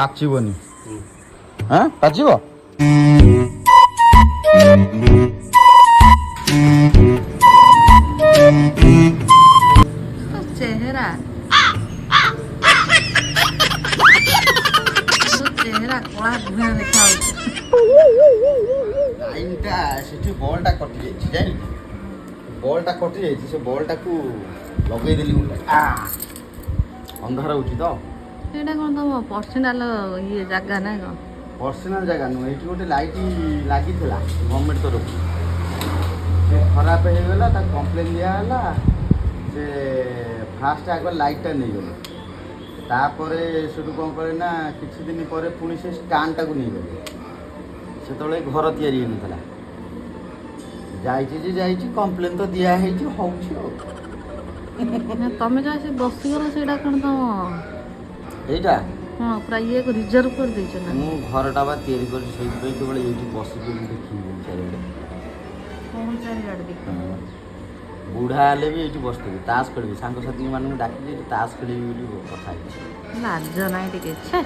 ପାଚିବନି। ହଁ ପାଚିବ? ଚେହେରା ଚେହେରା କଳା ଧୂଆଁ ଦେଖାଯାଉଛି। ଲାଇନଟା ସେଠି ବଲ୍ଟା କଟି ଯାଇଛି ଜାଣିଲୁ? ବଲ୍ଟା କଟି ଯାଇଛି, ସେ ବଲ୍ଟାକୁ ଲଗେଇଦେଲି ଗୋଟେ। ଅନ୍ଧାର ହେଉଛି ତ। ସେଇଟା କ'ଣ ତମ ପର୍ସନାଲ ଇଏ ଜାଗା ନା କ'ଣ? ପର୍ସନାଲ ଜାଗା ନୁହେଁ, ଏଇଠି ଗୋଟେ ଲାଇଟ୍ ଲାଗିଥିଲା ଗଭର୍ଣ୍ଣମେଣ୍ଟ ତରଫରୁ, ସେ ଖରାପ ହେଇଗଲା, ତାକୁ କମ୍ପ୍ଲେନ୍ ଦିଆହେଲା। ସେ ଫାଷ୍ଟ ଆଗ ଲାଇଟ୍ଟା ନେଇଗଲେ, ତାପରେ ସେଠୁ କ'ଣ କଲେ ନା କିଛି ଦିନ ପରେ ପୁଣି ସେ ଷ୍ଟାଣ୍ଡଟାକୁ ନେଇଗଲେ। ସେତେବେଳେ ଘର ତିଆରି ହେଇନଥିଲା। ଯାଇଛି ଯେ ଯାଇଛି, କମ୍ପ୍ଲେନ୍ ତ ଦିଆହେଇଛି, ହେଉଛି ଆଉ। ନା ତମେ ଯାହା ସେ ବସିଗଲ ସେଇଟା କ'ଣ ତମ ଏଇଟା ହଁ ପୁରା ଇଏ ରିଜର୍ଭ କରିଦେଇଛ ନା? ମୁଁ ଘରଟା ବା ତିଆରି କରିଛି, ସେଇଥିପାଇଁ କେବଳ ଏଇଠି ବସିକି ମୁଁ ଦେଖିବି ଚାରିଆଡ଼େ। କ'ଣ ଚାରିଆଡ଼େ ଦେଖ? ବୁଢ଼ା ହେଲେ ବି ଏଇଠି ବସିଥିବି, ତାସ୍ ଖେଳିବି, ସାଙ୍ଗସାଥି ମାନଙ୍କୁ ଡାକିକି ଏଇଠି ତାସ୍ ଖେଳିବି ବୋଲି କଥା ହେଇଛି। ଲାଜ ନାହିଁ ଟିକେ ଛେ।